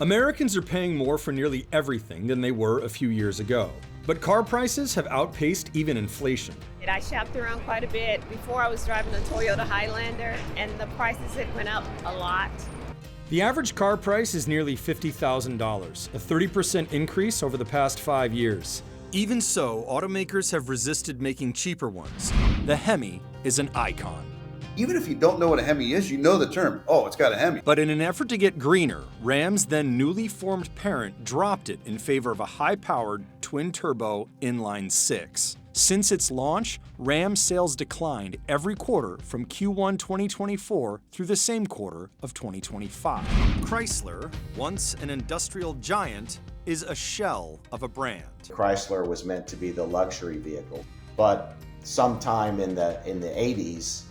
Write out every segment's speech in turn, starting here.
Americans are paying more for nearly everything than they were a few years ago. But car prices have outpaced even inflation. I shopped around quite a bit. Before I was driving a Toyota Highlander, and the prices had went up a lot. The average car price is nearly $50,000, a 30% increase over the past 5 years. Even so, automakers have resisted making cheaper ones. The Hemi is an icon. Even if you don't know what a Hemi is, you know the term, oh, it's got a Hemi. But in an effort to get greener, Ram's then newly formed parent dropped it in favor of a high-powered twin-turbo inline 6. Since its launch, Ram sales declined every quarter from Q1 2024 through the same quarter of 2025. Chrysler, once an industrial giant, is a shell of a brand. Chrysler was meant to be the luxury vehicle, but sometime in the 80s,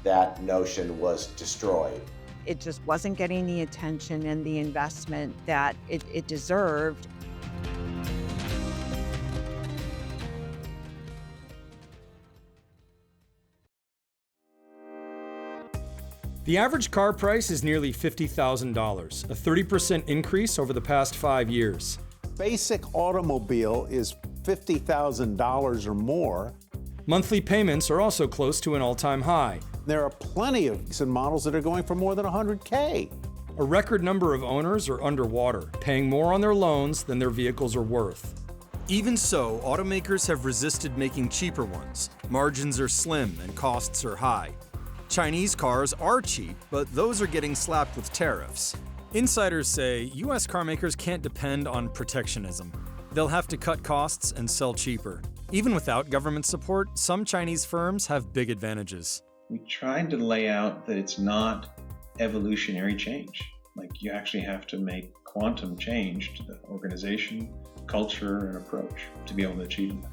that notion was destroyed. It just wasn't getting the attention and the investment that it deserved. The average car price is nearly $50,000, a 30% increase over the past 5 years. Basic automobile is $50,000 or more. Monthly payments are also close to an all-time high. There are plenty of models that are going for more than $100K. A record number of owners are underwater, paying more on their loans than their vehicles are worth. Even so, automakers have resisted making cheaper ones. Margins are slim and costs are high. Chinese cars are cheap, but those are getting slapped with tariffs. Insiders say U.S. carmakers can't depend on protectionism. They'll have to cut costs and sell cheaper. Even without government support, some Chinese firms have big advantages. We tried to lay out that it's not evolutionary change. Like, you actually have to make quantum change to the organization, culture, and approach to be able to achieve that.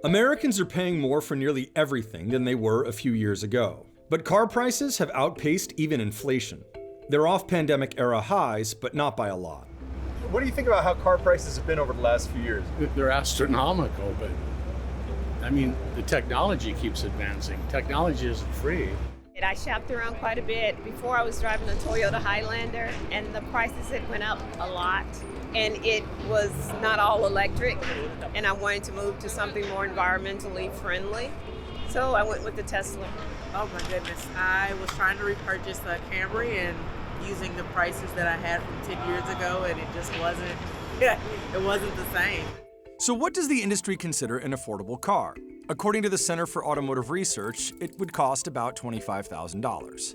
Americans are paying more for nearly everything than they were a few years ago. But car prices have outpaced even inflation. They're off pandemic-era highs, but not by a lot. What do you think about how car prices have been over the last few years? They're astronomical, but I mean, the technology keeps advancing. Technology isn't free. I shopped around quite a bit. Before I was driving a Toyota Highlander, and the prices had went up a lot. And it was not all electric, and I wanted to move to something more environmentally friendly. So I went with the Tesla. Oh my goodness, I was trying to repurchase a Camry and using the prices that I had from 10 years ago, and it just wasn't, it wasn't the same. So what does the industry consider an affordable car? According to the Center for Automotive Research, it would cost about $25,000.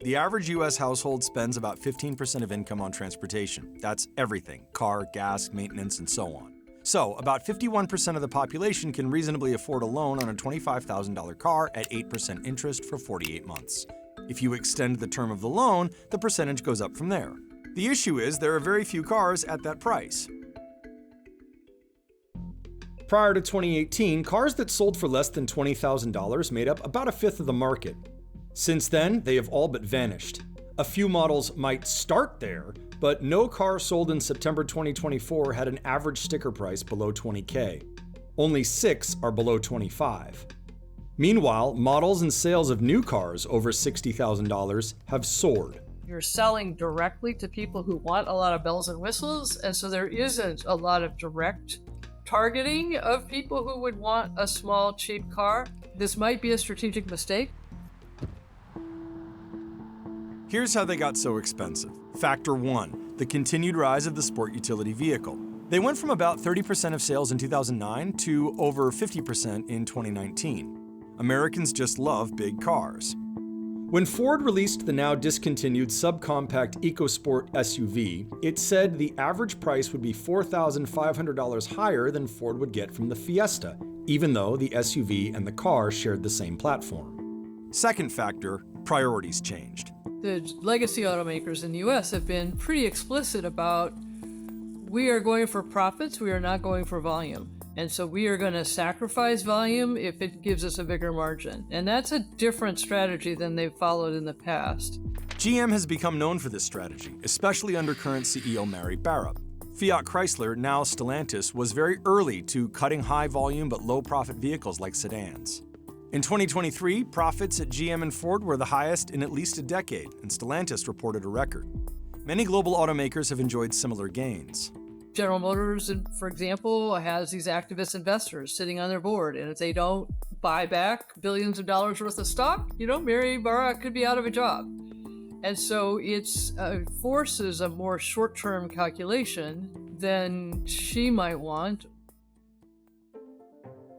The average U.S. household spends about 15% of income on transportation. That's everything: car, gas, maintenance, and so on. So, about 51% of the population can reasonably afford a loan on a $25,000 car at 8% interest for 48 months. If you extend the term of the loan, the percentage goes up from there. The issue is there are very few cars at that price. Prior to 2018, cars that sold for less than $20,000 made up about a fifth of the market. Since then, they have all but vanished. A few models might start there, but no car sold in September 2024 had an average sticker price below $20K. Only 6 are below $25. Meanwhile, models and sales of new cars over $60,000 have soared. You're selling directly to people who want a lot of bells and whistles, and so there isn't a lot of direct targeting of people who would want a small, cheap car. This might be a strategic mistake. Here's how they got so expensive. Factor 1, the continued rise of the sport utility vehicle. They went from about 30% of sales in 2009 to over 50% in 2019. Americans just love big cars. When Ford released the now discontinued subcompact EcoSport SUV, it said the average price would be $4,500 higher than Ford would get from the Fiesta, even though the SUV and the car shared the same platform. Second factor, priorities changed. The legacy automakers in the US have been pretty explicit about, we are going for profits, we are not going for volume. And so we are going to sacrifice volume if it gives us a bigger margin. And that's a different strategy than they've followed in the past. GM has become known for this strategy, especially under current CEO Mary Barra. Fiat Chrysler, now Stellantis, was very early to cutting high-volume but low-profit vehicles like sedans. In 2023, profits at GM and Ford were the highest in at least a decade, and Stellantis reported a record. Many global automakers have enjoyed similar gains. General Motors, for example, has these activist investors sitting on their board, and if they don't buy back billions of dollars worth of stock, Mary Barra could be out of a job. And so it forces a more short-term calculation than she might want.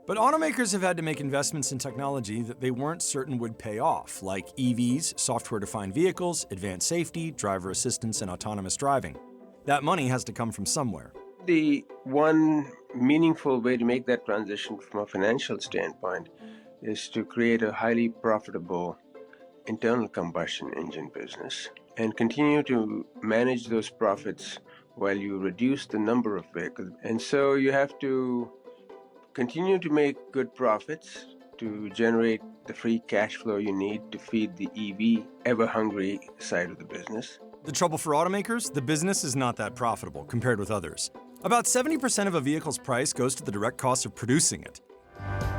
But automakers have had to make investments in technology that they weren't certain would pay off, like EVs, software-defined vehicles, advanced safety, driver assistance, and autonomous driving. That money has to come from somewhere. The one meaningful way to make that transition from a financial standpoint is to create a highly profitable internal combustion engine business and continue to manage those profits while you reduce the number of vehicles. And so you have to continue to make good profits to generate the free cash flow you need to feed the EV ever-hungry side of the business. The trouble for automakers? The business is not that profitable compared with others. About 70% of a vehicle's price goes to the direct cost of producing it.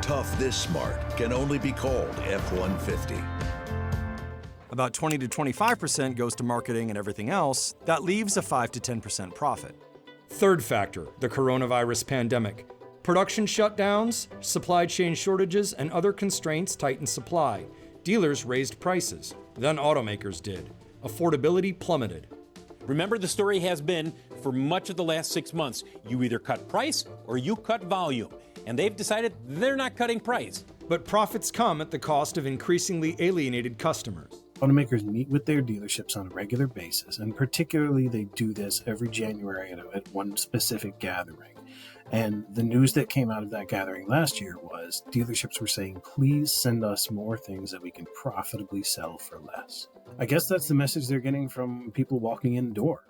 Tough this smart can only be called F-150. About 20 to 25% goes to marketing and everything else. That leaves a 5 to 10% profit. Third factor, the coronavirus pandemic. Production shutdowns, supply chain shortages, and other constraints tightened supply. Dealers raised prices. Then automakers did. Affordability plummeted. Remember, the story has been, for much of the last 6 months, you either cut price or you cut volume. And they've decided they're not cutting price. But profits come at the cost of increasingly alienated customers. Automakers meet with their dealerships on a regular basis, and particularly they do this every January at one specific gathering. And the news that came out of that gathering last year was dealerships were saying, please send us more things that we can profitably sell for less. I guess that's the message they're getting from people walking in the door.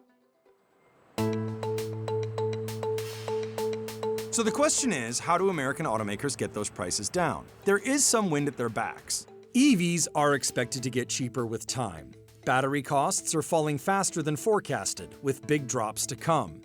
So the question is, how do American automakers get those prices down? There is some wind at their backs. EVs are expected to get cheaper with time. Battery costs are falling faster than forecasted, with big drops to come.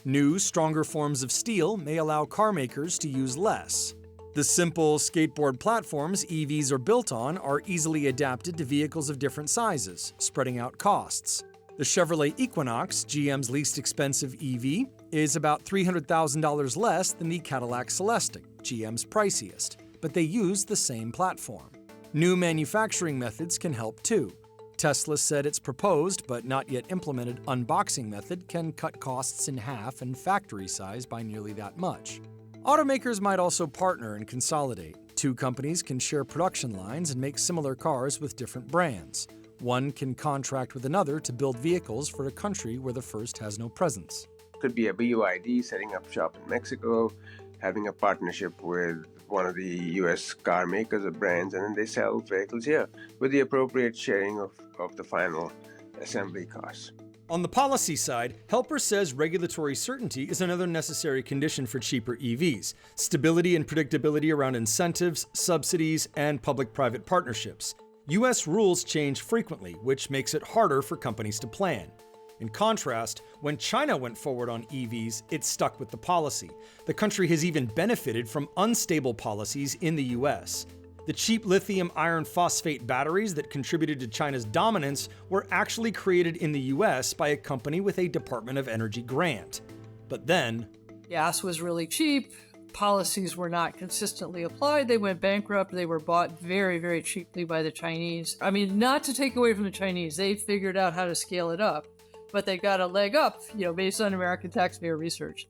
New, stronger forms of steel may allow car makers to use less. The simple skateboard platforms EVs are built on are easily adapted to vehicles of different sizes, spreading out costs. The Chevrolet Equinox, GM's least expensive EV, is about $300,000 less than the Cadillac Celestiq, GM's priciest, but they use the same platform. New manufacturing methods can help too. Tesla said its proposed, but not yet implemented, unboxing method can cut costs in half and factory size by nearly that much. Automakers might also partner and consolidate. Two companies can share production lines and make similar cars with different brands. One can contract with another to build vehicles for a country where the first has no presence. Could be a BYD setting up shop in Mexico, having a partnership with one of the U.S. car makers or brands, and then they sell vehicles here with the appropriate sharing of the final assembly costs. On the policy side, Helper says regulatory certainty is another necessary condition for cheaper EVs. Stability and predictability around incentives, subsidies, and public-private partnerships. U.S. rules change frequently, which makes it harder for companies to plan. In contrast, when China went forward on EVs, it stuck with the policy. The country has even benefited from unstable policies in the US. The cheap lithium iron phosphate batteries that contributed to China's dominance were actually created in the US by a company with a Department of Energy grant. But then, gas was really cheap. Policies were not consistently applied. They went bankrupt. They were bought very, very cheaply by the Chinese. I mean, not to take away from the Chinese. They figured out how to scale it up. But they got a leg up, based on American taxpayer research.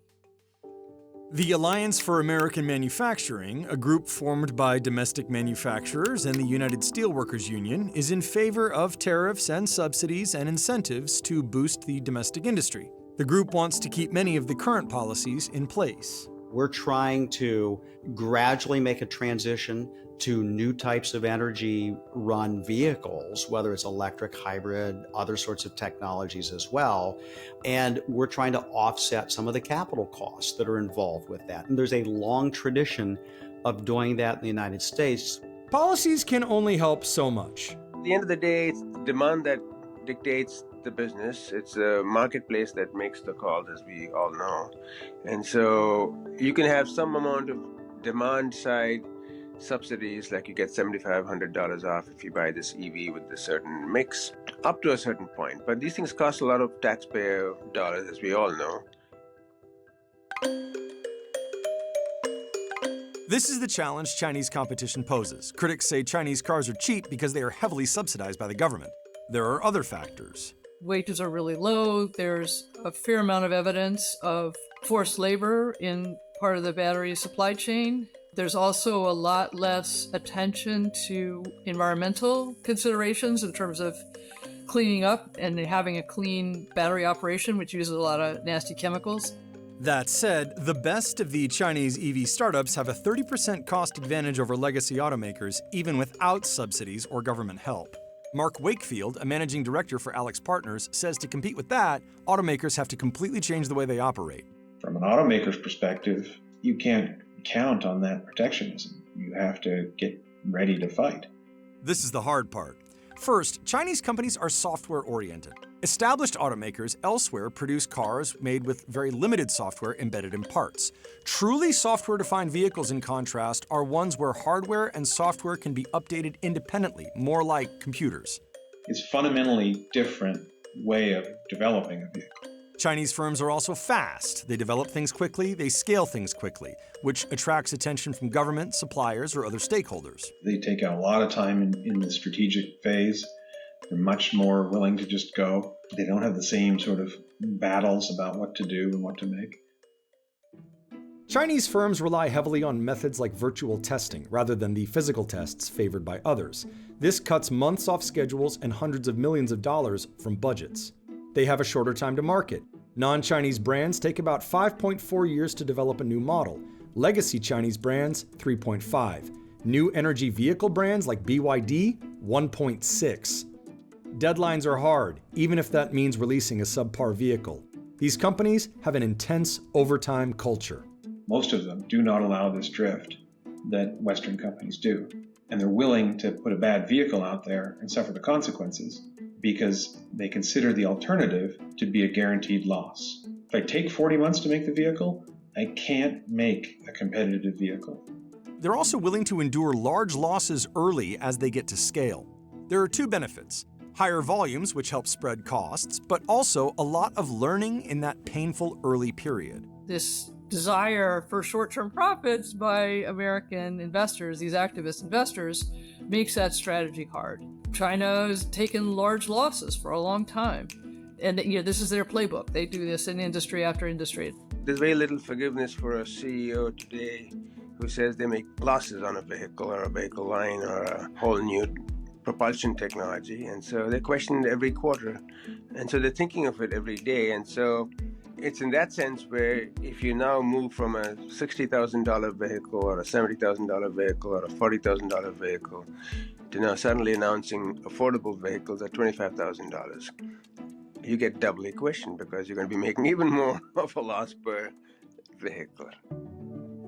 The Alliance for American Manufacturing, a group formed by domestic manufacturers and the United Steelworkers Union, is in favor of tariffs and subsidies and incentives to boost the domestic industry. The group wants to keep many of the current policies in place. We're trying to gradually make a transition to new types of energy-run vehicles, whether it's electric, hybrid, other sorts of technologies as well. And we're trying to offset some of the capital costs that are involved with that. And there's a long tradition of doing that in the United States. Policies can only help so much. At the end of the day, it's the demand that dictates the business. It's the marketplace that makes the calls, as we all know. And so you can have some amount of demand side subsidies, like you get $7,500 off if you buy this EV with a certain mix, up to a certain point. But these things cost a lot of taxpayer dollars, as we all know. This is the challenge Chinese competition poses. Critics say Chinese cars are cheap because they are heavily subsidized by the government. There are other factors. Wages are really low. There's a fair amount of evidence of forced labor in part of the battery supply chain. There's also a lot less attention to environmental considerations in terms of cleaning up and having a clean battery operation, which uses a lot of nasty chemicals. That said, the best of the Chinese EV startups have a 30% cost advantage over legacy automakers, even without subsidies or government help. Mark Wakefield, a managing director for Alex Partners, says to compete with that, automakers have to completely change the way they operate. From an automaker's perspective, you can't count on that protectionism. You have to get ready to fight. This is the hard part. First, Chinese companies are software-oriented. Established automakers elsewhere produce cars made with very limited software embedded in parts. Truly software-defined vehicles, in contrast, are ones where hardware and software can be updated independently, more like computers. It's a fundamentally different way of developing a vehicle. Chinese firms are also fast. They develop things quickly, they scale things quickly, which attracts attention from government, suppliers, or other stakeholders. They take out a lot of time in the strategic phase. They're much more willing to just go. They don't have the same sort of battles about what to do and what to make. Chinese firms rely heavily on methods like virtual testing rather than the physical tests favored by others. This cuts months off schedules and hundreds of millions of dollars from budgets. They have a shorter time to market. Non-Chinese brands take about 5.4 years to develop a new model. Legacy Chinese brands, 3.5. New energy vehicle brands like BYD, 1.6. Deadlines are hard, even if that means releasing a subpar vehicle. These companies have an intense overtime culture. Most of them do not allow this drift that Western companies do. And they're willing to put a bad vehicle out there and suffer the consequences because they consider the alternative to be a guaranteed loss. If I take 40 months to make the vehicle, I can't make a competitive vehicle. They're also willing to endure large losses early as they get to scale. There are two benefits: higher volumes, which help spread costs, but also a lot of learning in that painful early period. This desire for short-term profits by American investors, these activist investors, makes that strategy hard. China has taken large losses for a long time. And this is their playbook. They do this in industry after industry. There's very little forgiveness for a CEO today who says they make losses on a vehicle or a vehicle line or a whole new propulsion technology. And so they're questioned every quarter. And so they're thinking of it every day. And so it's in that sense where if you now move from a $60,000 vehicle or a $70,000 vehicle or a $40,000 vehicle to now suddenly announcing affordable vehicles at $25,000, you get doubly questioned because you're going to be making even more of a loss per vehicle.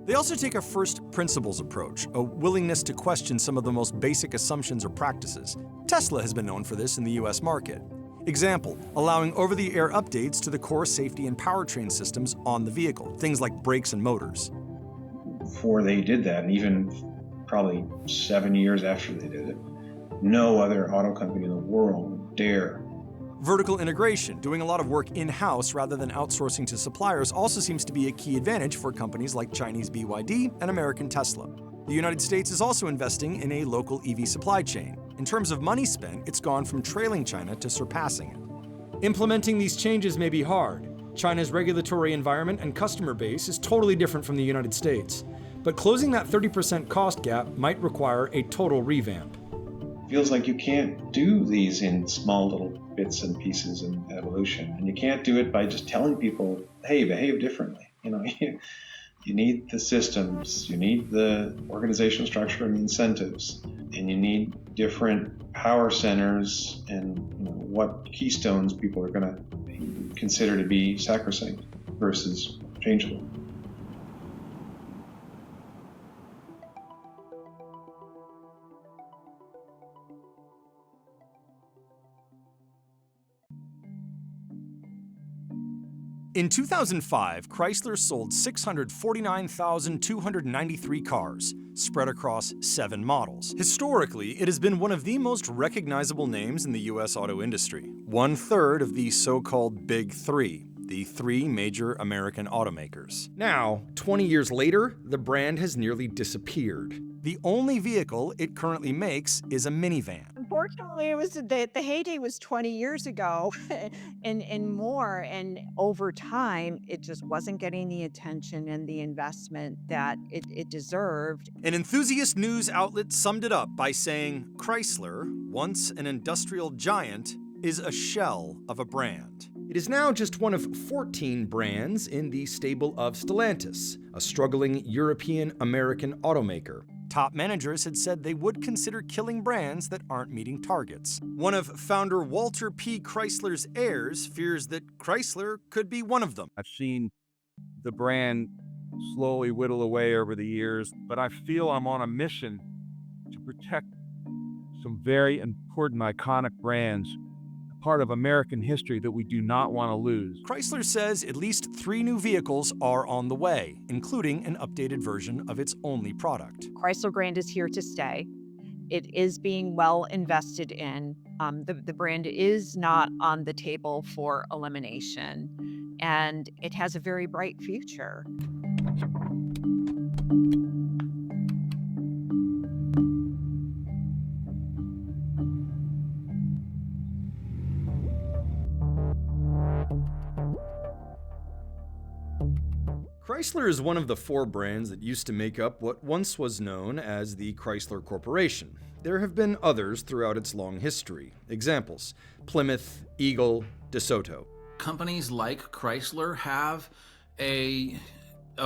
They also take a first principles approach, a willingness to question some of the most basic assumptions or practices. Tesla has been known for this in the US market. Example, allowing over-the-air updates to the core safety and powertrain systems on the vehicle, things like brakes and motors. Before they did that, and even probably 7 years after they did it, no other auto company in the world would dare. Vertical integration, doing a lot of work in-house rather than outsourcing to suppliers, also seems to be a key advantage for companies like Chinese BYD and American Tesla. The United States is also investing in a local EV supply chain. In terms of money spent, it's gone from trailing China to surpassing it. Implementing these changes may be hard. China's regulatory environment and customer base is totally different from the United States. But closing that 30% cost gap might require a total revamp. Feels like you can't do these in small little bits and pieces and evolution. And you can't do it by just telling people, hey, behave differently. You need the systems, you need the organizational structure and incentives, and you need different power centers and what keystones people are going to consider to be sacrosanct versus changeable. In 2005, Chrysler sold 649,293 cars, spread across 7 models. Historically, it has been one of the most recognizable names in the U.S. auto industry, 1/3 of the so-called Big Three, the 3 major American automakers. Now, 20 years later, the brand has nearly disappeared. The only vehicle it currently makes is a minivan. Unfortunately, it was the heyday was 20 years ago and more. And over time, it just wasn't getting the attention and the investment that it deserved. An enthusiast news outlet summed it up by saying, Chrysler, once an industrial giant, is a shell of a brand. It is now just one of 14 brands in the stable of Stellantis, a struggling European-American automaker. Top managers had said they would consider killing brands that aren't meeting targets. One of founder Walter P. Chrysler's heirs fears that Chrysler could be one of them. I've seen the brand slowly whittle away over the years, but I feel I'm on a mission to protect some very important iconic brands, part of American history that we do not want to lose. Chrysler says at least 3 new vehicles are on the way, including an updated version of its only product. Chrysler brand is here to stay. It is being well invested in. The brand is not on the table for elimination, and it has a very bright future. Chrysler is one of the 4 brands that used to make up what once was known as the Chrysler Corporation. There have been others throughout its long history. Examples: Plymouth, Eagle, DeSoto. Companies like Chrysler have a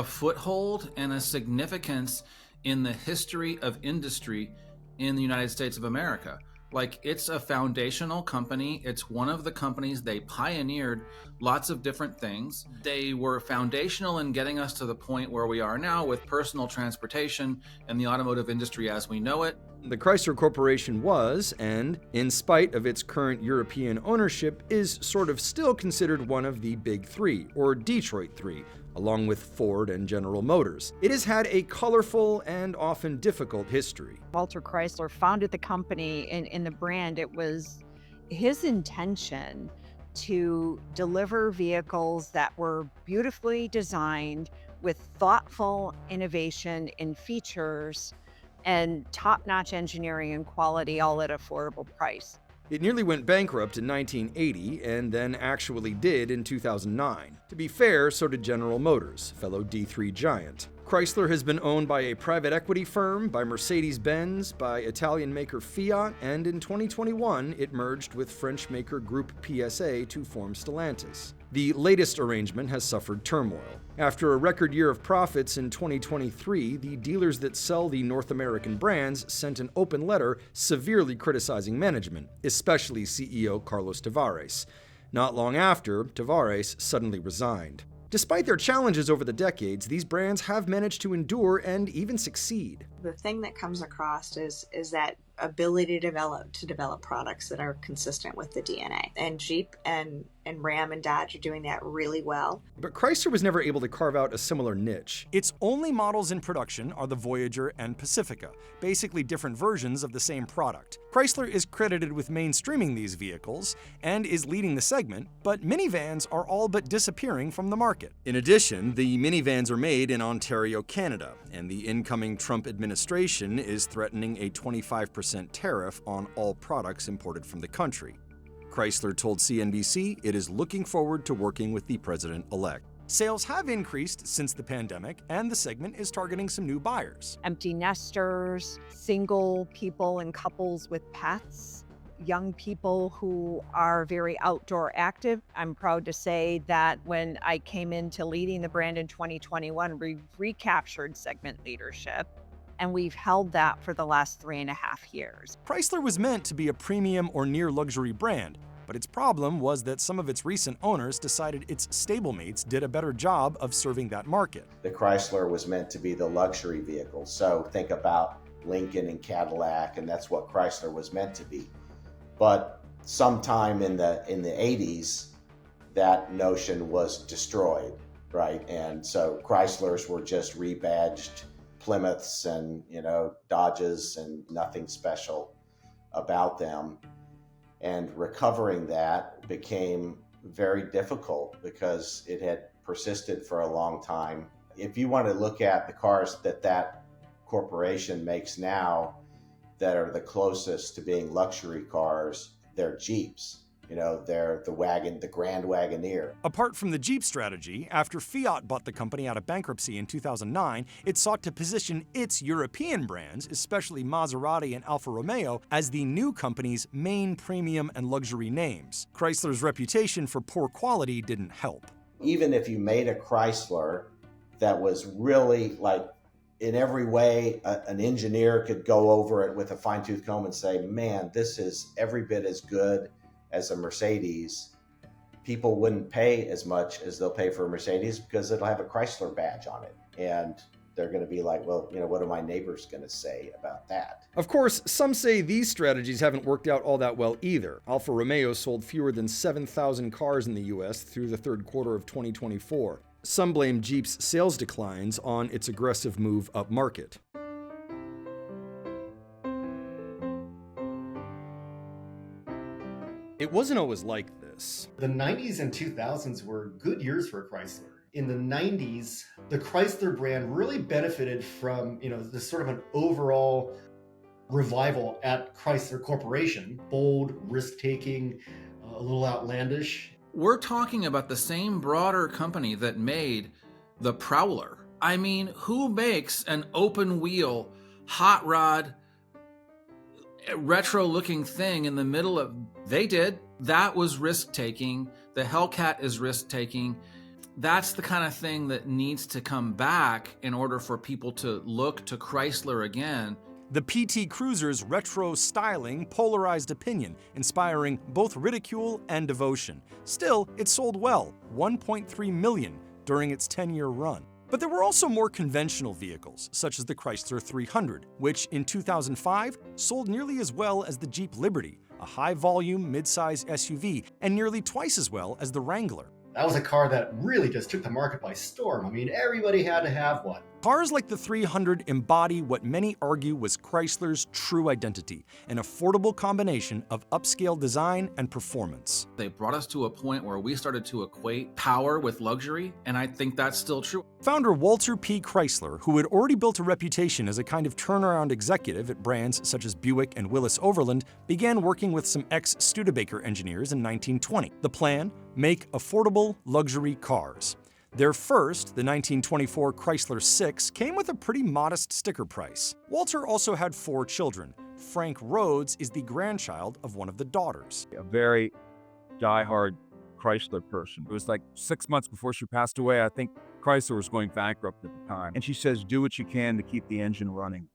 foothold and a significance in the history of industry in the United States of America. Like, it's a foundational company. It's one of the companies. They pioneered lots of different things. They were foundational in getting us to the point where we are now with personal transportation and the automotive industry as we know it. The Chrysler Corporation was, and in spite of its current European ownership, is sort of still considered one of the Big Three, or Detroit Three, along with Ford and General Motors. It has had a colorful and often difficult history. Walter Chrysler founded the company in the brand. It was his intention to deliver vehicles that were beautifully designed with thoughtful innovation in features and top-notch engineering and quality, all at affordable price. It nearly went bankrupt in 1980 and then actually did in 2009. To be fair, so did General Motors, fellow D3 giant. Chrysler has been owned by a private equity firm, by Mercedes-Benz, by Italian maker Fiat, and in 2021 it merged with French maker Group PSA to form Stellantis. The latest arrangement has suffered turmoil. After a record year of profits in 2023, the dealers that sell the North American brands sent an open letter severely criticizing management, especially CEO Carlos Tavares. Not long after, Tavares suddenly resigned. Despite their challenges over the decades, these brands have managed to endure and even succeed. The thing that comes across is that ability to develop products that are consistent with the DNA. And Jeep and Ram and Dodge are doing that really well. But Chrysler was never able to carve out a similar niche. Its only models in production are the Voyager and Pacifica, basically different versions of the same product. Chrysler is credited with mainstreaming these vehicles and is leading the segment, but minivans are all but disappearing from the market. In addition, the minivans are made in Ontario, Canada, and the incoming Trump administration is threatening a 25% tariff on all products imported from the country. Chrysler told CNBC it is looking forward to working with the president-elect. Sales have increased since the pandemic, and the segment is targeting some new buyers. Empty nesters, single people and couples with pets, young people who are very outdoor active. I'm proud to say that when I came into leading the brand in 2021, we recaptured segment leadership. And we've held that for the last 3.5 years. Chrysler was meant to be a premium or near luxury brand, but its problem was that some of its recent owners decided its stablemates did a better job of serving that market. The Chrysler was meant to be the luxury vehicle. So think about Lincoln and Cadillac, and that's what Chrysler was meant to be. But sometime in the 80s, that notion was destroyed, right? And so Chryslers were just rebadged Plymouths and, Dodges, and nothing special about them. And recovering that became very difficult because it had persisted for a long time. If you want to look at the cars that corporation makes now that are the closest to being luxury cars, they're Jeeps. They're the Grand Wagoneer. Apart from the Jeep strategy, after Fiat bought the company out of bankruptcy in 2009, it sought to position its European brands, especially Maserati and Alfa Romeo, as the new company's main premium and luxury names. Chrysler's reputation for poor quality didn't help. Even if you made a Chrysler that was really in every way, an engineer could go over it with a fine-tooth comb and say, man, this is every bit as good as a Mercedes, people wouldn't pay as much as they'll pay for a Mercedes because it'll have a Chrysler badge on it. And they're going to be like, well, what are my neighbors going to say about that? Of course, some say these strategies haven't worked out all that well either. Alfa Romeo sold fewer than 7,000 cars in the US through the third quarter of 2024. Some blame Jeep's sales declines on its aggressive move upmarket. It wasn't always like this. The 90s and 2000s were good years for Chrysler. In the 90s, the Chrysler brand really benefited from, this sort of an overall revival at Chrysler Corporation. Bold, risk-taking, a little outlandish. We're talking about the same broader company that made the Prowler. I mean, who makes an open-wheel, hot rod, retro-looking thing in the middle of... They did. That was risk-taking. The Hellcat is risk-taking. That's the kind of thing that needs to come back in order for people to look to Chrysler again. The PT Cruiser's retro styling polarized opinion, inspiring both ridicule and devotion. Still, it sold well, 1.3 million during its 10-year run. But there were also more conventional vehicles, such as the Chrysler 300, which in 2005 sold nearly as well as the Jeep Liberty, a high-volume, mid-size SUV, and nearly twice as well as the Wrangler. That was a car that really just took the market by storm. I mean, everybody had to have one. Cars like the 300 embody what many argue was Chrysler's true identity, an affordable combination of upscale design and performance. They brought us to a point where we started to equate power with luxury, and I think that's still true. Founder Walter P. Chrysler, who had already built a reputation as a kind of turnaround executive at brands such as Buick and Willis Overland, began working with some ex-Studebaker engineers in 1920. The plan? Make affordable luxury cars. Their first, the 1924 Chrysler 6, came with a pretty modest sticker price. Walter also had 4 children. Frank Rhodes is the grandchild of one of the daughters. A very diehard Chrysler person. It was like 6 months before she passed away. I think Chrysler was going bankrupt at the time. And she says, do what you can to keep the engine running.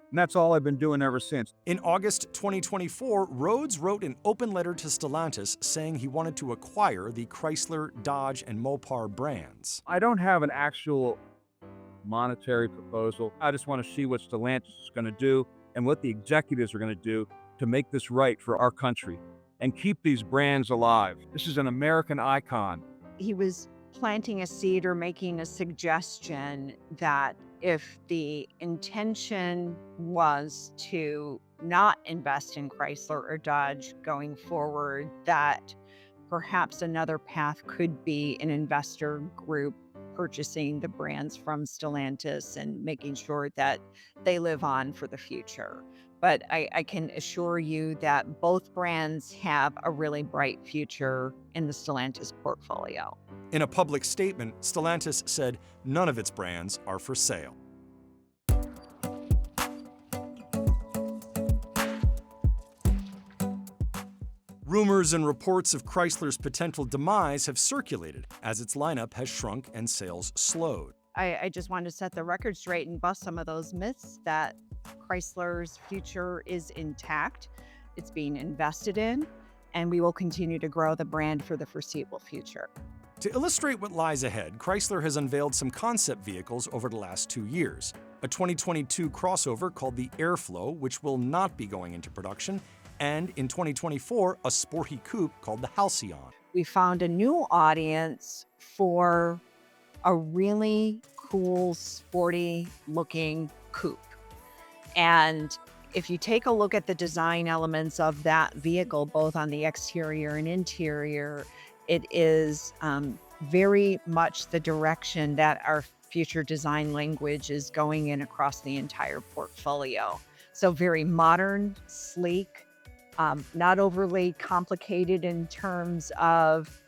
And that's all I've been doing ever since. In August 2024, Rhodes wrote an open letter to Stellantis saying he wanted to acquire the Chrysler, Dodge, and Mopar brands. I don't have an actual monetary proposal. I just want to see what Stellantis is going to do and what the executives are going to do to make this right for our country and keep these brands alive. This is an American icon. He was planting a seed or making a suggestion that if the intention was to not invest in Chrysler or Dodge going forward, that perhaps another path could be an investor group purchasing the brands from Stellantis and making sure that they live on for the future. But I can assure you that both brands have a really bright future in the Stellantis portfolio. In a public statement, Stellantis said none of its brands are for sale. Rumors and reports of Chrysler's potential demise have circulated as its lineup has shrunk and sales slowed. I just wanted to set the record straight and bust some of those myths that Chrysler's future is intact. It's being invested in, and we will continue to grow the brand for the foreseeable future. To illustrate what lies ahead, Chrysler has unveiled some concept vehicles over the last 2 years. A 2022 crossover called the Airflow, which will not be going into production, and in 2024, a sporty coupe called the Halcyon. We found a new audience for a really cool, sporty looking coupe. And if you take a look at the design elements of that vehicle, both on the exterior and interior, it is very much the direction that our future design language is going in across the entire portfolio. So very modern, sleek, not overly complicated in terms of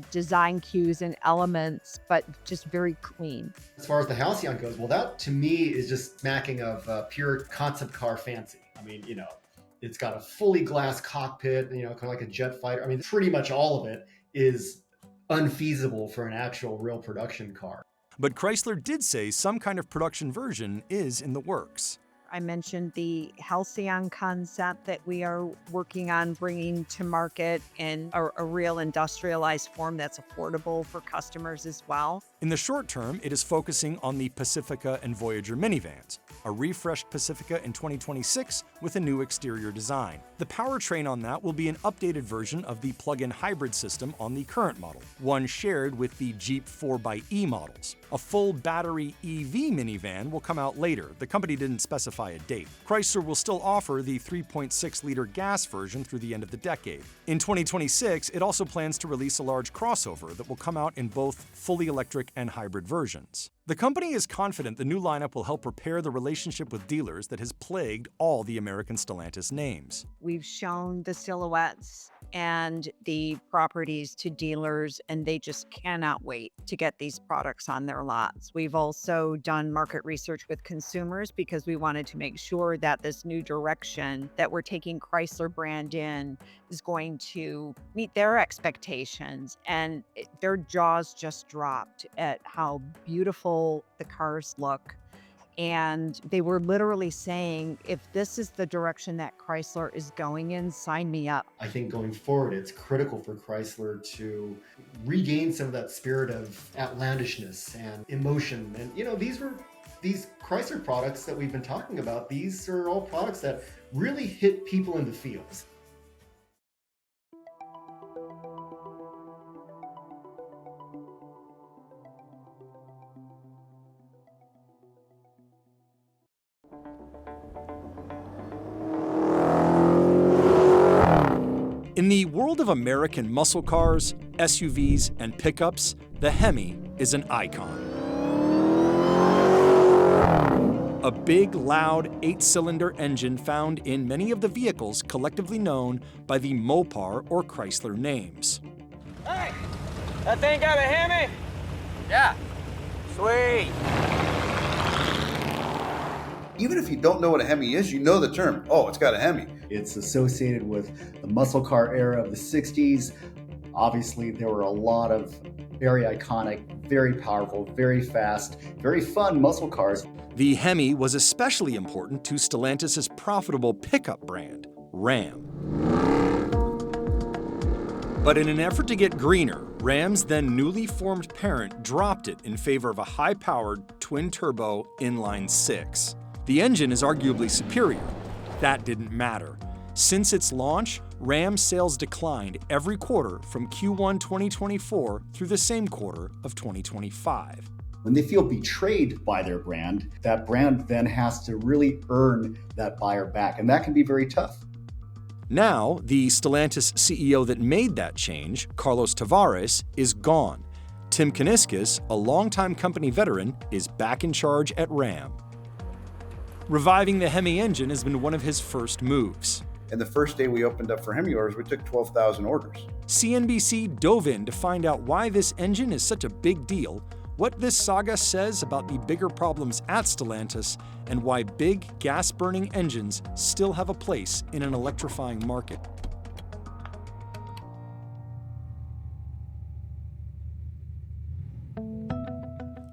design cues and elements, but just very clean. As far as the Halcyon goes, well, that to me is just smacking of pure concept car fancy. I mean, it's got a fully glass cockpit, kind of like a jet fighter. I mean, pretty much all of it is unfeasible for an actual real production car. But Chrysler did say some kind of production version is in the works. I mentioned the Halcyon concept that we are working on bringing to market in a real industrialized form that's affordable for customers as well. In the short term, it is focusing on the Pacifica and Voyager minivans, a refreshed Pacifica in 2026 with a new exterior design. The powertrain on that will be an updated version of the plug-in hybrid system on the current model, one shared with the Jeep 4xe models. A full battery EV minivan will come out later. The company didn't specify a date. Chrysler will still offer the 3.6-liter gas version through the end of the decade. In 2026, it also plans to release a large crossover that will come out in both fully electric and hybrid versions. The company is confident the new lineup will help repair the relationship with dealers that has plagued all the American Stellantis names. We've shown the silhouettes and the properties to dealers, and they just cannot wait to get these products on their lots. We've also done market research with consumers because we wanted to make sure that this new direction that we're taking Chrysler brand in is going to meet their expectations. And their jaws just dropped at how beautiful the cars look. And they were literally saying, if this is the direction that Chrysler is going in, sign me up. I think going forward, it's critical for Chrysler to regain some of that spirit of outlandishness and emotion. And, these Chrysler products that we've been talking about, these are all products that really hit people in the feels. In the world of American muscle cars, SUVs, and pickups, the Hemi is an icon. A big, loud, 8-cylinder engine found in many of the vehicles collectively known by the MOPAR or Chrysler names. Hey, that thing got a Hemi? Yeah. Sweet. Even if you don't know what a Hemi is, you know the term. Oh, it's got a Hemi. It's associated with the muscle car era of the 60s. Obviously, there were a lot of very iconic, very powerful, very fast, very fun muscle cars. The Hemi was especially important to Stellantis' profitable pickup brand, Ram. But in an effort to get greener, Ram's then newly formed parent dropped it in favor of a high-powered, twin-turbo inline 6. The engine is arguably superior. That didn't matter. Since its launch, Ram sales declined every quarter from Q1 2024 through the same quarter of 2025. When they feel betrayed by their brand, that brand then has to really earn that buyer back, and that can be very tough. Now, the Stellantis CEO that made that change, Carlos Tavares, is gone. Tim Kuniskis, a longtime company veteran, is back in charge at Ram. Reviving the Hemi engine has been one of his first moves. And the first day we opened up for Hemi orders, we took 12,000 orders. CNBC dove in to find out why this engine is such a big deal, what this saga says about the bigger problems at Stellantis, and why big gas-burning engines still have a place in an electrifying market.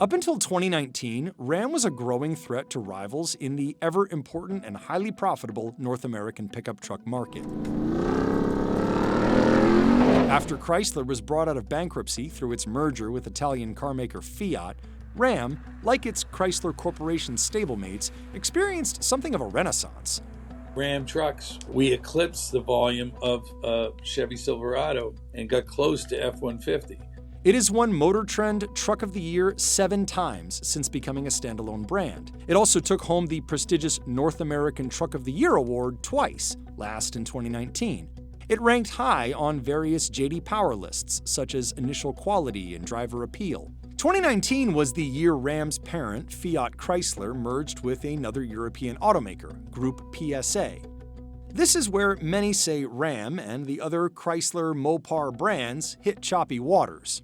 Up until 2019, Ram was a growing threat to rivals in the ever-important and highly profitable North American pickup truck market. After Chrysler was brought out of bankruptcy through its merger with Italian carmaker Fiat, Ram, like its Chrysler Corporation stablemates, experienced something of a renaissance. Ram trucks. We eclipsed the volume of Chevy Silverado and got close to F-150. It has won Motor Trend Truck of the Year 7 times since becoming a standalone brand. It also took home the prestigious North American Truck of the Year award twice, last in 2019. It ranked high on various J.D. Power lists, such as initial quality and driver appeal. 2019 was the year Ram's parent, Fiat Chrysler, merged with another European automaker, Group PSA. This is where many say Ram and the other Chrysler MOPAR brands hit choppy waters.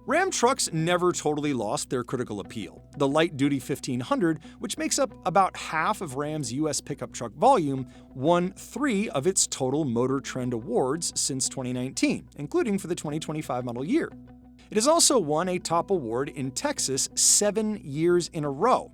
Ram trucks never totally lost their critical appeal. The light-duty 1500, which makes up about half of Ram's U.S. pickup truck volume, won 3 of its total Motor Trend awards since 2019, including for the 2025 model year. It has also won a top award in Texas 7 years in a row.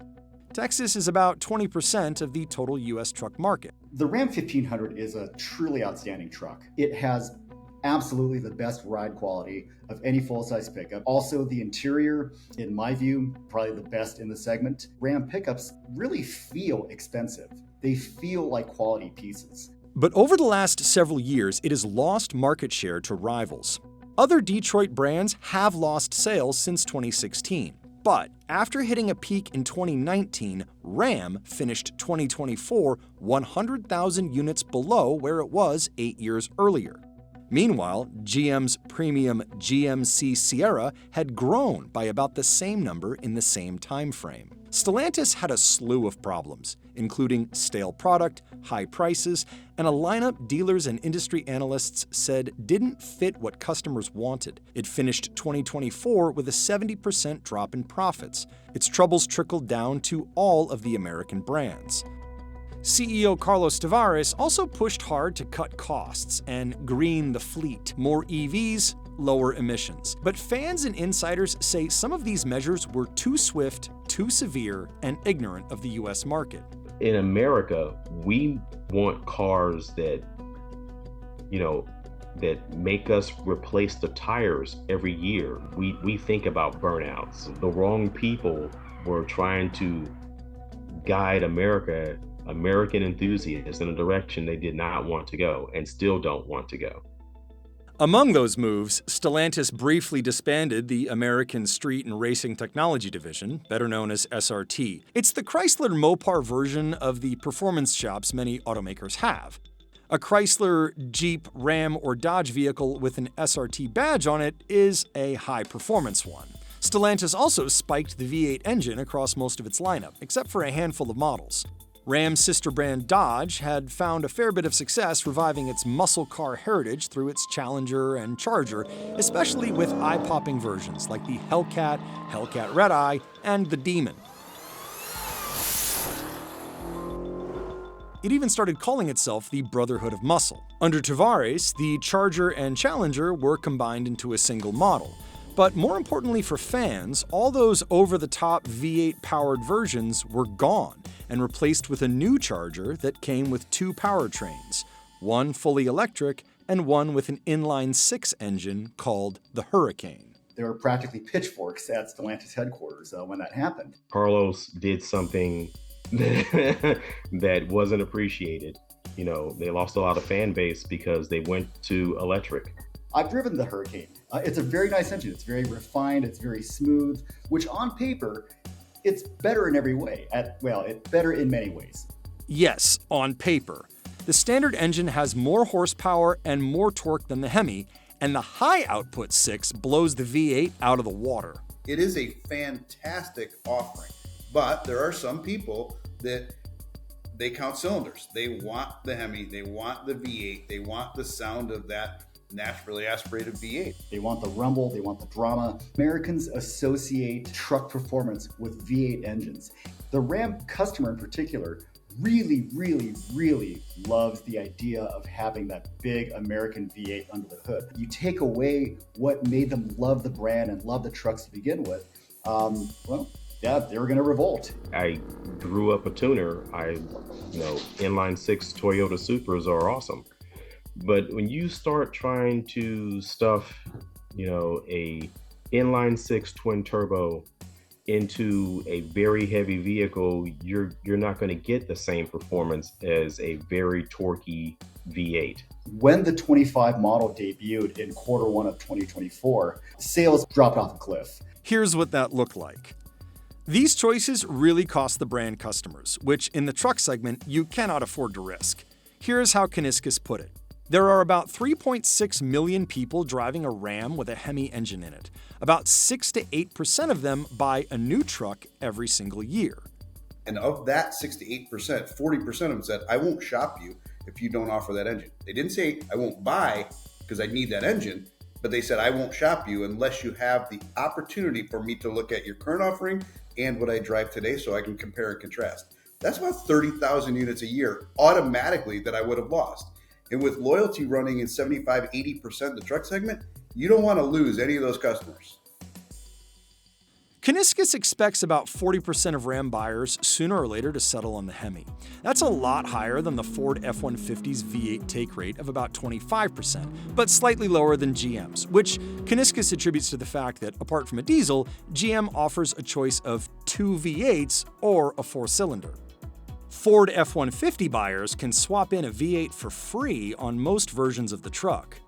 Texas is about 20% of the total U.S. truck market. The Ram 1500 is a truly outstanding truck. It has absolutely the best ride quality of any full-size pickup. Also, the interior, in my view, probably the best in the segment. Ram pickups really feel expensive. They feel like quality pieces. But over the last several years, it has lost market share to rivals. Other Detroit brands have lost sales since 2016. But after hitting a peak in 2019, Ram finished 2024 100,000 units below where it was 8 years earlier. Meanwhile, GM's premium GMC Sierra had grown by about the same number in the same time frame. Stellantis had a slew of problems, including stale product, high prices, and a lineup dealers and industry analysts said didn't fit what customers wanted. It finished 2024 with a 70% drop in profits. Its troubles trickled down to all of the American brands. CEO Carlos Tavares also pushed hard to cut costs and green the fleet. More EVs, lower emissions. But fans and insiders say some of these measures were too swift, too severe, and ignorant of the U.S. market. In America, we want cars that, that make us replace the tires every year. We think about burnouts. The wrong people were trying to guide American enthusiasts in a direction they did not want to go and still don't want to go. Among those moves, Stellantis briefly disbanded the American Street and Racing Technology Division, better known as SRT. It's the Chrysler MOPAR version of the performance shops many automakers have. A Chrysler, Jeep, Ram, or Dodge vehicle with an SRT badge on it is a high-performance one. Stellantis also spiked the V8 engine across most of its lineup, except for a handful of models. Ram's sister brand Dodge had found a fair bit of success reviving its muscle car heritage through its Challenger and Charger, especially with eye-popping versions like the Hellcat, Hellcat Red Eye, and the Demon. It even started calling itself the Brotherhood of Muscle. Under Tavares, the Charger and Challenger were combined into a single model. But more importantly for fans, all those over-the-top V8-powered versions were gone and replaced with a new Charger that came with 2 powertrains, one fully electric and one with an inline 6 engine called the Hurricane. There were practically pitchforks at Stellantis headquarters when that happened. Carlos did something that wasn't appreciated. They lost a lot of fan base because they went to electric. I've driven the Hurricane. It's a very nice engine. It's very refined. It's very smooth, which on paper, it's better in every way. It's better in many ways. Yes, on paper. The standard engine has more horsepower and more torque than the Hemi, and the high output 6 blows the V8 out of the water. It is a fantastic offering, but there are some people that they count cylinders. They want the Hemi, they want the V8, they want the sound of that naturally aspirated V8. They want the rumble, they want the drama. Americans associate truck performance with V8 engines. The Ram customer in particular really, really, really loves the idea of having that big American V8 under the hood. You take away what made them love the brand and love the trucks to begin with, they were going to revolt. I grew up a tuner. Inline 6 Toyota Supras are awesome. But when you start trying to stuff, a inline 6 twin turbo into a very heavy vehicle, you're not going to get the same performance as a very torquey V8. When the 25 model debuted in Q1 of 2024, sales dropped off a cliff. Here's what that looked like. These choices really cost the brand customers, which in the truck segment you cannot afford to risk. Here's how Canisius put it. There are about 3.6 million people driving a Ram with a Hemi engine in it. About 6 to 8% of them buy a new truck every single year. And of that 6 to 8%, 40% of them said, I won't shop you if you don't offer that engine. They didn't say, I won't buy because I need that engine, but they said, I won't shop you unless you have the opportunity for me to look at your current offering and what I drive today so I can compare and contrast. That's about 30,000 units a year automatically that I would have lost. And with loyalty running in 75, 80% of the truck segment, you don't want to lose any of those customers. Canisius expects about 40% of Ram buyers sooner or later to settle on the Hemi. That's a lot higher than the Ford F-150's V8 take rate of about 25%, but slightly lower than GM's, which Canisius attributes to the fact that, apart from a diesel, GM offers a choice of 2 V8s or a 4-cylinder. Ford F-150 buyers can swap in a V8 for free on most versions of the truck.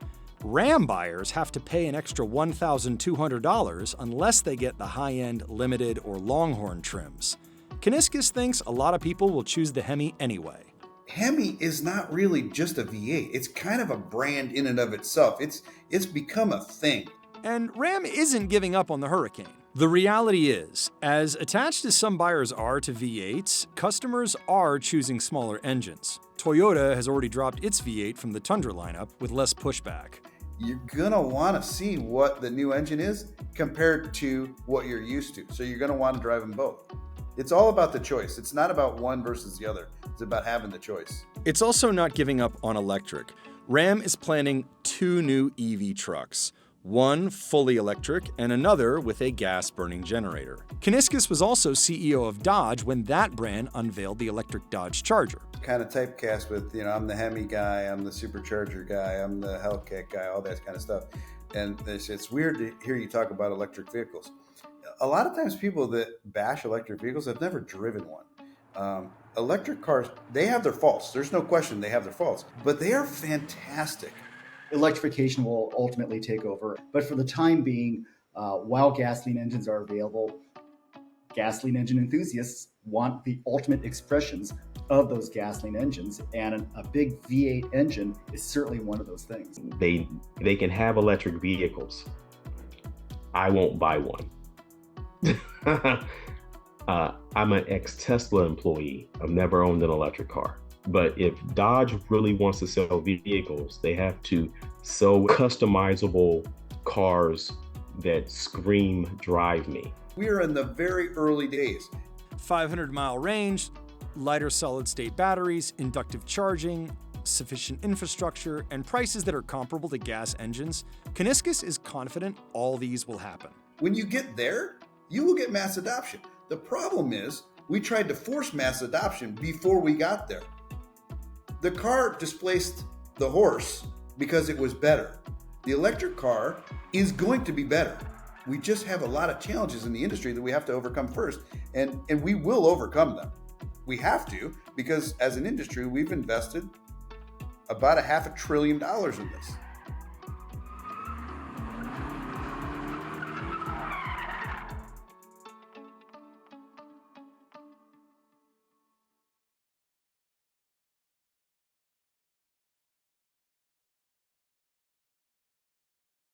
Ram buyers have to pay an extra $1,200 unless they get the high-end limited or Longhorn trims. Canisius thinks a lot of people will choose the Hemi anyway. Hemi is not really just a V8. It's kind of a brand in and of itself. It's become a thing. And Ram isn't giving up on the Hurricane. The reality is, as attached as some buyers are to V8s, customers are choosing smaller engines. Toyota has already dropped its V8 from the Tundra lineup with less pushback. You're gonna want to see what the new engine is compared to what you're used to. So you're gonna want to drive them both. It's all about the choice. It's not about one versus the other. It's about having the choice. It's also not giving up on electric. Ram is planning 2 new EV trucks. One fully electric and another with a gas-burning generator. Canisius was also CEO of Dodge when that brand unveiled the electric Dodge Charger. Kind of typecast with, I'm the Hemi guy, I'm the supercharger guy, I'm the Hellcat guy, all that kind of stuff. And it's weird to hear you talk about electric vehicles. A lot of times people that bash electric vehicles have never driven one. Electric cars, they have their faults. There's no question they have their faults, but they are fantastic. Electrification will ultimately take over, but for the time being, while gasoline engines are available, gasoline engine enthusiasts want the ultimate expressions of those gasoline engines, and a big V8 engine is certainly one of those things. They can have electric vehicles. I won't buy one. I'm an ex-Tesla employee. I've never owned an electric car. But if Dodge really wants to sell vehicles, they have to sell customizable cars that scream drive me. We are in the very early days. 500-mile range, lighter solid-state batteries, inductive charging, sufficient infrastructure, and prices that are comparable to gas engines. Canisius is confident all these will happen. When you get there, you will get mass adoption. The problem is, we tried to force mass adoption before we got there. The car displaced the horse because it was better. The electric car is going to be better. We just have a lot of challenges in the industry that we have to overcome first, and we will overcome them. We have to, because as an industry, we've invested about $500 billion in this.